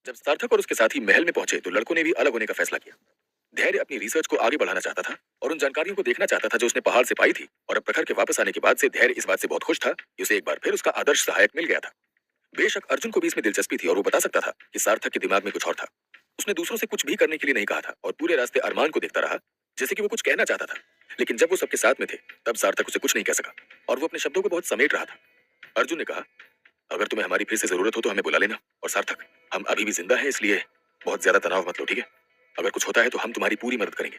जब सार्थक और उसके साथी महल में पहुंचे तो लड़कों ने भी अलग होने का फैसला किया। धैर्य अपनी रिसर्च को आगे बढ़ाना चाहता था और उन जानकारियों को देखना चाहता था जो उसने पहाड़ से पाई थी। और अब प्रखर के वापस आने के बाद से धैर्य इस बात से बहुत खुश था कि उसे एक बार फिर उसका आदर्श सहायक मिल गया था। बेशक अर्जुन को भी इसमें दिलचस्पी थी और वो बता सकता था कि सार्थक के दिमाग में कुछ और था। उसने दूसरों से कुछ भी करने के लिए नहीं कहा था और पूरे रास्ते अरमान को देखता रहा, जैसे कि वो कुछ कहना चाहता था। लेकिन जब वो सबके साथ में थे तब सार्थक उसे कुछ नहीं कह सका और वो अपने शब्दों को बहुत समेट रहा था। अर्जुन ने कहा, अगर तुम्हें हमारी फिर से जरूरत हो तो हमें बुला लेना। और सार्थक, हम अभी भी जिंदा हैं, इसलिए बहुत ज्यादा तनाव मत लो, ठीक है? अगर कुछ होता है तो हम तुम्हारी पूरी मदद करेंगे।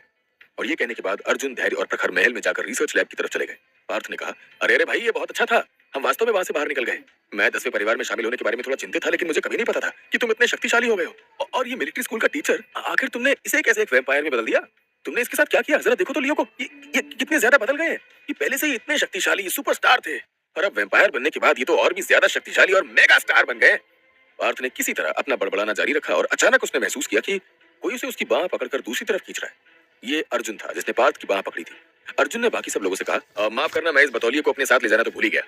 और ये कहने के बाद अर्जुन, धैर्य और प्रखर महल में जाकर रिसर्च लैब की तरफ चले गए। पार्थ ने कहा, अरे अरे भाई, ये बहुत अच्छा था। हम वास्तव में वहां से बाहर निकल गए। मैं 10वें परिवार में शामिल होने के बारे में थोड़ा चिंतित था, लेकिन मुझे कभी नहीं पता था कि तुम इतने शक्तिशाली हो गए हो। और ये मिलिट्री स्कूल का टीचर, आखिर तुमने इसे कैसे एक वैम्पायर में बदल दिया? तुमने इसके साथ क्या किया? जरा देखो तो लियो को, ये कितने ज्यादा बदल गए हैं। ये पहले से ही इतने शक्तिशाली सुपरस्टार थे और अब वैम्पायर बनने के बाद ये तो और भी ज्यादा शक्तिशाली और मेगा स्टार बन गए। पार्थ ने किसी तरह अपना बड़बड़ाना जारी रखा और अचानक उसने महसूस किया कि कोई उसे उसकी बाह पकड़कर दूसरी तरफ खींच रहा है। ये अर्जुन था जिसने पार्थ की बाह पकड़ी थी। अर्जुन ने बाकी सब लोगों से कहा, माफ करना, मैं इस बतौलिए को अपने साथ ले जाना तो भूल ही गया।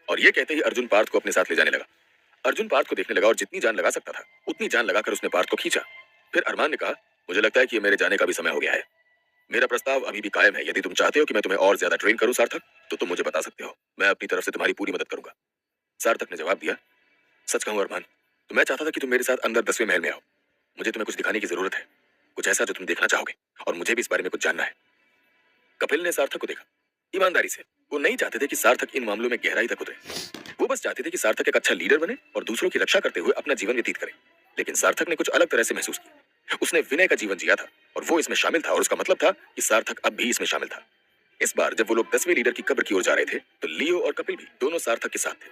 और ये कहते ही अर्जुन पार्थ को अपने साथ ले जाने लगा। अर्जुन पार्थ को देखने लगा और जितनी जान लगा सकता था उतनी जान लगाकर उसने पार्थ को खींचा। फिर अरमान ने कहा, मुझे लगता है कि ये मेरे जाने का भी समय हो गया है। मेरा प्रस्ताव अभी भी कायम है। यदि तुम चाहते हो कि मैं तुम्हें और ज्यादा ट्रेन करूं सार्थक, तो तुम मुझे बता सकते हो। मैं अपनी तरफ से तुम्हारी पूरी मदद करूंगा। सार्थक ने जवाब दिया, सच कहूं अरमान, तो मैं चाहता था कि तुम मेरे साथ अंदर 10वें महल में आओ। मुझे तुम्हें कुछ दिखाने की जरूरत है, कुछ ऐसा जो तुम देखना चाहोगे, और मुझे भी इस बारे में कुछ जानना है। कपिल ने सार्थक को देखा। ईमानदारी से वो नहीं चाहते थे कि सार्थक इन मामलों में गहराई तक उतरे। वो बस चाहते थे कि सार्थक एक अच्छा लीडर बने और दूसरों की रक्षा करते हुए अपना जीवन व्यतीत करे। लेकिन सार्थक ने कुछ अलग तरह से महसूस किया। उसने विनय का जीवन जिया था और वो इसमें शामिल था, और उसका मतलब था कि सार्थक अब भी इसमें शामिल था। इस बार जब वो लोग 10वें लीडर की कब्र की ओर जा रहे थे तो लियो और कपिल भी दोनों सार्थक के साथ थे।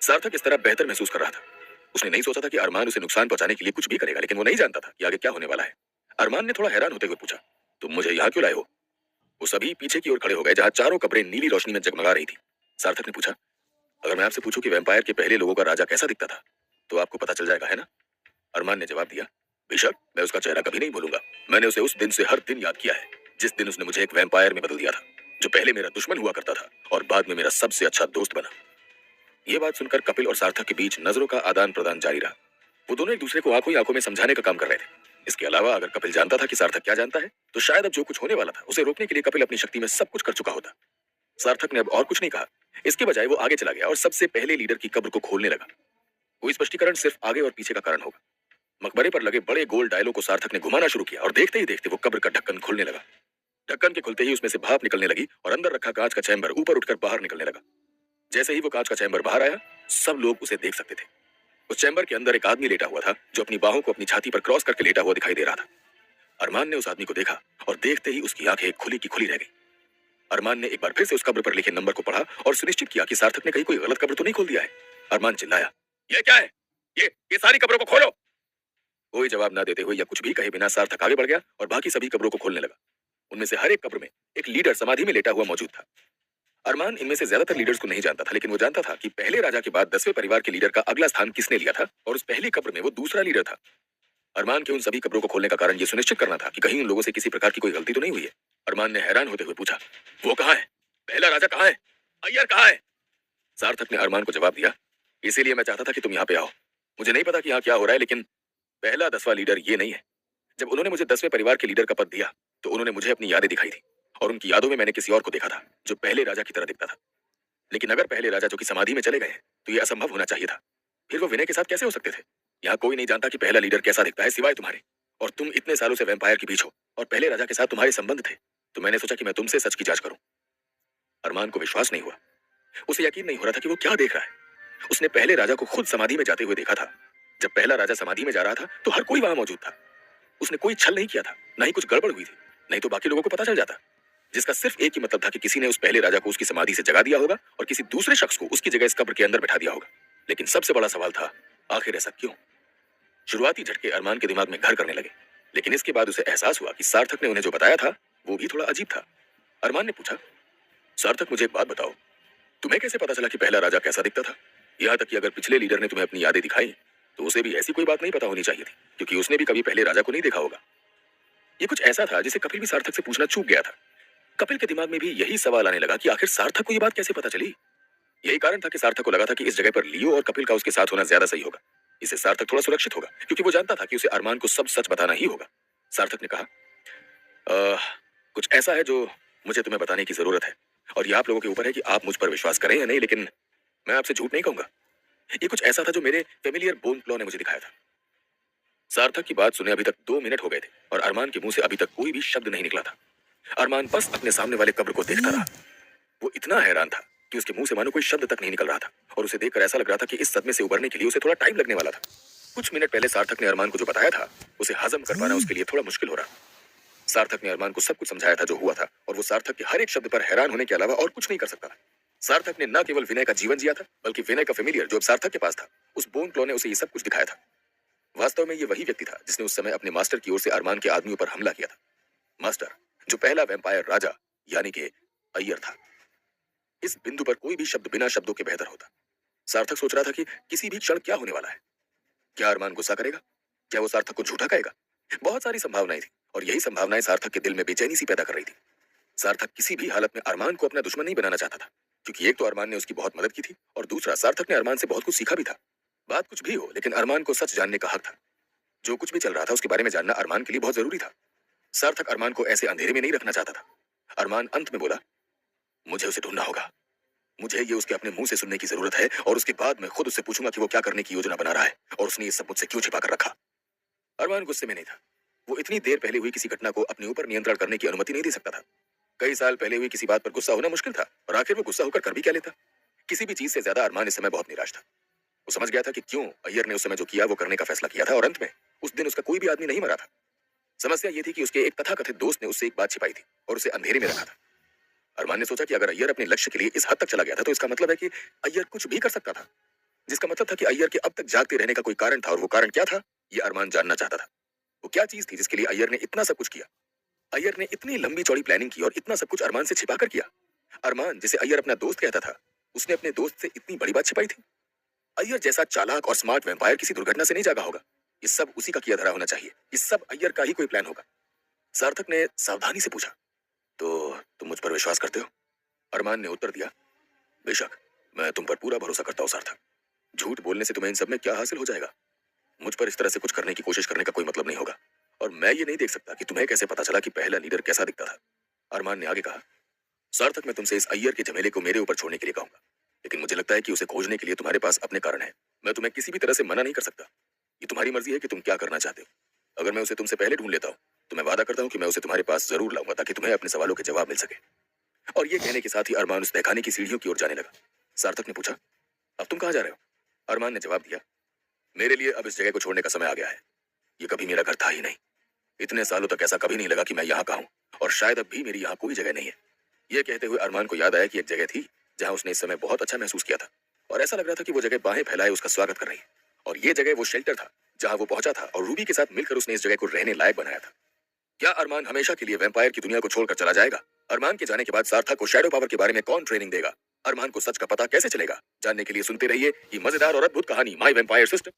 सार्थक इस तरह बेहतर महसूस कर रहा था। उसने नहीं सोचा था कि अरमान उसे नुकसान पहुंचाने के लिए कुछ भी करेगा, लेकिन वो नहीं जानता था कि आगे क्या होने वाला है। अरमान ने थोड़ा हैरान होते हुए पूछा, तुम मुझे यहाँ क्यों लाए हो? वो सभी पीछे की ओर खड़े हो गए जहां चारों कब्रें नीली रोशनी में जगमगा रही थी। सार्थक ने पूछा, अगर मैं आपसे पूछूं कि वैम्पायर के पहले लोगों का राजा कैसा दिखता था तो आपको पता चल जाएगा, है ना? अरमान ने जवाब दिया, बेशक, मैं उसका चेहरा कभी नहीं भूलूंगा। मैंने उसे उस दिन से हर दिन याद किया है जिस दिन उसने मुझे एक वैम्पायर में बदल दिया था, जो पहले मेरा दुश्मन हुआ करता था और बाद में मेरा सबसे अच्छा दोस्त बना। ये बात सुनकर कपिल और सार्थक के बीच नजरों का आदान प्रदान जारी रहा। वो दोनों एक दूसरे को आंखों ही आंखों में समझाने का काम कर रहे थे। इसके अलावा अगर कपिल जानता था कि सार्थक क्या जानता है तो शायद अब जो कुछ होने वाला था उसे रोकने के लिए कपिल अपनी शक्ति में सब कुछ कर चुका होता। सार्थक ने अब और कुछ नहीं कहा। इसके बजाय वो आगे चला गया और सबसे पहले लीडर की कब्र को खोलने लगा। कोई स्पष्टीकरण सिर्फ आगे और पीछे का कारण होगा। मकबरे पर लगे बड़े गोल डायलों को सार्थक ने घुमाना शुरू किया और देखते ही देखते वो कब्र का ढक्कन खुलने लगा। ढक्कन के खुलते ही उसमें से भाप निकलने लगी और अंदर रखा कांच का चैम्बर ऊपर उठकर बाहर निकलने लगा। जैसे ही वो कांच का चैम्बर बाहर आया, सब लोग उसे देख सकते थे। उस चैम्बर के अंदर एक आदमी लेटा हुआ था जो अपनी बाहों को अपनी छाती पर क्रॉस करके लेटा हुआ दिखाई दे रहा था। अरमान ने उस आदमी को देखा और देखते ही उसकी आंखें खुली की खुली रह गई। अरमान ने एक बार फिर से उस कब्र पर लिखे नंबर को पढ़ा और सुनिश्चित किया कि सार्थक ने कहीं कोई गलत कब्र तो नहीं खोल दिया है। अरमान चिल्लाया, ये क्या है? ये सारी कब्रों को खोलो। कोई जवाब ना देते हुए या कुछ भी कहे बिना सार्थक आगे बढ़ गया और बाकी सभी कब्रों को खोलने लगा। उनमें से हर एक कब्र में एक लीडर समाधि में लेटा हुआ मौजूद था। अरमान इनमें से ज्यादातर लीडर्स को नहीं जानता था, लेकिन वो जानता था कि पहले राजा के बाद 10वें परिवार के लीडर का अगला स्थान किसने लिया था और उस पहली कब्र में वो दूसरा लीडर था। अरमान के उन सभी कब्रों को खोलने का कारण ये सुनिश्चित करना था कि कहीं उन लोगों से किसी प्रकार की कोई गलती तो नहीं हुई है। अरमान ने हैरान होते हुए पूछा, वो कहाँ है? पहला राजा कहाँ है? अय्यर कहाँ है? सार्थक ने अरमान को जवाब दिया, इसीलिए मैं चाहता था कि तुम यहाँ पे आओ। मुझे नहीं पता कि यहाँ क्या हो रहा है, लेकिन पहला 10वां लीडर ये नहीं है। जब उन्होंने मुझे 10वें परिवार के लीडर का पद दिया तो उन्होंने मुझे अपनी यादें दिखाई थी और उनकी यादों में मैंने किसी और को देखा था जो पहले राजा की तरह दिखता था। लेकिन अगर पहले राजा जो कि समाधि में चले गए हैं तो यह असंभव होना चाहिए था। फिर वो विनय के साथ कैसे हो सकते थे? यहाँ कोई नहीं जानता कि पहला लीडर कैसा दिखता है सिवाय तुम्हारे, और तुम इतने सालों से वैम्पायर के बीच हो और पहले राजा के साथ तुम्हारे संबंध थे, तो मैंने सोचा कि मैं तुमसे सच की जांच करूं। अरमान को विश्वास नहीं हुआ। उसे यकीन नहीं हो रहा था कि वो क्या देख रहा है। उसने पहले राजा को खुद समाधि में जाते हुए देखा था। जब पहला राजा समाधि में जा रहा था तो हर कोई वहां मौजूद था। उसने कोई छल नहीं किया था, ना ही कुछ गड़बड़ हुई थी, नहीं तो बाकी लोगों को पता चल जाता। जिसका सिर्फ एक ही मतलब था कि किसी ने उस पहले राजा को उसकी समाधि से जगा दिया होगा और किसी दूसरे शख्स को उसकी जगह इस कब्र के अंदर बैठा दिया होगा। लेकिन सबसे बड़ा सवाल था, आखिर ऐसा क्यों? शुरुआती झटके अरमान के दिमाग में घर करने लगे, लेकिन इसके बाद उसे एहसास हुआ कि सार्थक ने उन्हें जो बताया था वो भी थोड़ा अजीब था। अरमान ने पूछा, सार्थक मुझे एक बात बताओ, तुम्हें कैसे पता चला कि पहला राजा कैसा दिखता था? यहाँ तक कि अगर पिछले लीडर ने तुम्हें अपनी यादें दिखाई तो उसे भी ऐसी कोई बात नहीं पता होनी चाहिए थी, क्योंकि उसने भी कभी पहले राजा को नहीं देखा होगा। ये कुछ ऐसा था जिसे कपिल भी सार्थक से पूछना चूक गया था। कपिल के दिमाग में भी यही सवाल आने लगा कि आखिर सार्थक को ये बात कैसे पता चली। यही कारण था कि सार्थक को लगा था कि इस जगह पर लियो और कपिल का उसके साथ होना ज्यादा सही होगा। इससे सार्थक थोड़ा सुरक्षित होगा क्योंकि वो जानता था कि उसे अरमान को सब सच बताना ही होगा। सार्थक ने कहा, "अ, कुछ ऐसा है जो मुझे तुम्हें बताने की जरूरत है और ये आप लोगों के ऊपर है कि आप मुझ पर विश्वास करें या नहीं, लेकिन मैं आपसे झूठ नहीं कहूंगा। ये कुछ ऐसा था जो मेरे फेमिलियर बोन प्लो ने मुझे दिखाया था।" सार्थक की बात सुने अभी तक 2 मिनट हो गए थे और अरमान के मुंह से अभी तक कोई भी शब्द नहीं निकला था। अरमान बस अपने सामने वाले कब्र को देखता रहा। वो इतना हैरान था कि उसके मुंह से मानो कोई शब्द तक नहीं निकल रहा था और उसे देखकर ऐसा लग रहा था कि इस सदमे से उबरने के लिए उसे थोड़ा टाइम लगने वाला था। कुछ मिनट पहले सार्थक ने अरमान को जो बताया था उसे हजम कर पाना उसके लिए थोड़ा मुश्किल हो रहा। सार्थक ने अरमान को सब कुछ समझाया था जो हुआ था और वो सार्थक के हर एक शब्द पर हैरान होने के अलावा और कुछ नहीं कर सकता था। सार्थक ने न केवल विनय का जीवन जिया था बल्कि विनय का फेमिलियर जो अब सार्थक के पास था, उस बोन क्लॉ ने उसे ये सब कुछ दिखाया था। वास्तव में ये वही व्यक्ति था जिसने उस समय अपने मास्टर की ओर से अरमान के आदमियों पर हमला किया था। मास्टर जो पहला वैम्पायर राजा यानी कि अय्यर था। इस बिंदु पर कोई भी शब्द बिना शब्दों के बेहतर होता। सार्थक सोच रहा था कि किसी भी क्षण क्या होने वाला है। क्या अरमान गुस्सा करेगा? क्या वो सार्थक को झूठा कहेगा? बहुत सारी संभावनाएं थी और यही संभावनाएं सार्थक के दिल में बेचैनी सी पैदा कर रही थी। सार्थक किसी भी हालत में अरमान को अपना दुश्मन नहीं बनाना चाहता था क्योंकि एक तो अरमान ने उसकी बहुत मदद की थी और दूसरा सार्थक ने अरमान से बहुत कुछ सीखा भी था। बात कुछ भी हो लेकिन अरमान को सच जानने का हक था। जो कुछ भी चल रहा था उसके बारे में जानना अरमान के लिए बहुत जरूरी था। सार्थक अरमान को ऐसे अंधेरे में नहीं रखना चाहता था। अरमान अंत में बोला, मुझे उसे ढूंढना होगा। मुझे ये उसके अपने मुंह से सुनने की जरूरत है और उसके बाद मैं खुद उससे पूछूंगा कि वो क्या करने की योजना बना रहा है और उसने ये सब मुझसे क्यों छिपा कर रखा। अरमान गुस्से में नहीं था। वो इतनी देर पहले हुई किसी घटना को अपने ऊपर नियंत्रण करने की अनुमति नहीं दे सकता था। कई साल पहले हुई किसी बात पर गुस्सा होना मुश्किल था और आखिर वो गुस्सा होकर कर भी क्या लेता। किसी भी चीज से ज्यादा अरमान इस समय बहुत निराश था। वो समझ गया था कि क्यों अय्यर ने उस समय जो किया वो करने का फैसला किया था और अंत में उस दिन उसका कोई भी आदमी नहीं मरा था। समस्या ये थी कि उसके एक तथाकथित दोस्त ने उससे एक बात छिपाई थी और उसे अंधेरे में रखा था। अरमान ने सोचा कि अगर अय्यर अपने लक्ष्य के लिए इस हद तक चला गया था तो इसका मतलब है कि अय्यर कुछ भी कर सकता था, जिसका मतलब था कि अय्यर के अब तक जागते रहने का कोई कारण था और वो कारण क्या था ये अरमान जानना चाहता था। वो क्या चीज थी जिसके लिए अय्यर ने इतना सब कुछ किया? अय्यर ने इतनी लंबी चौड़ी प्लानिंग की और इतना सब कुछ अरमान से छिपा कर किया। अरमान जिसे अय्यर अपना दोस्त कहता था, उसने अपने दोस्त से इतनी बड़ी बात छिपाई थी। अय्यर जैसा चालाक और स्मार्ट वैम्पायर किसी दुर्घटना से नहीं जागा होगा। ये सब उसी का किया धरा होना चाहिए। ये सब अय्यर का ही कोई प्लान होगा। सार्थक ने सावधानी से पूछा, तो तुम मुझ पर विश्वास करते हो? अरमान ने उत्तर दिया, बेशक, मैं तुम पर पूरा भरोसा करता हूँ सार्थक। झूठ बोलने से तुम्हें इन सब में क्या हासिल हो जाएगा? मुझ पर इस तरह से कुछ करने की कोशिश करने का कोई मतलब नहीं होगा और मैं ये नहीं देख सकता कि तुम्हें कैसे पता चला कि पहला लीडर कैसा दिखता था। अरमान ने आगे कहा, सार्थक, मैं तुमसे इस अय्यर के झमेले को मेरे ऊपर छोड़ने के लिए कहूंगा, लेकिन मुझे लगता है कि उसे खोजने के लिए तुम्हारे पास अपने कारण है। मैं तुम्हें किसी भी तरह से मना नहीं कर सकता। ये तुम्हारी मर्जी है कि तुम क्या करना चाहते हो। अगर मैं उसे तुमसे पहले ढूंढ लेता हूँ तो मैं वादा करता हूँ कि मैं उसे तुम्हारे पास जरूर लाऊंगा ताकि तुम्हें अपने सवालों के जवाब मिल सके। और ये कहने के साथ ही अरमान उस तहखाने की सीढ़ियों की ओर जाने लगा। सार्थक ने पूछा, अब तुम कहाँ जा रहे हो? अरमान ने जवाब दिया, मेरे लिए अब इस जगह को छोड़ने का समय आ गया है। ये कभी मेरा घर था ही नहीं। इतने सालों तक ऐसा कभी नहीं लगा कि मैं यहाँ का हूँ और शायद अब भी मेरी यहाँ कोई जगह नहीं है। ये कहते हुए अरमान को याद आया कि एक जगह थी जहाँ उसने इस समय बहुत अच्छा महसूस किया था और ऐसा लग रहा था कि वो जगह बाहें फैलाए उसका स्वागत कर रही है। और ये जगह वो शेल्टर था जहाँ वो पहुंचा था और रूबी के साथ मिलकर उसने इस जगह को रहने लायक बनाया था। क्या अरमान हमेशा के लिए वैम्पायर की दुनिया को छोड़कर चला जाएगा? अरमान के जाने के बाद सार्थक को शैडो पावर के बारे में कौन ट्रेनिंग देगा? अरमान को सच का पता कैसे चलेगा? जानने के लिए सुनते रहिए ये मजेदार और अद्भुत कहानी माय वैम्पायर सिस्टम।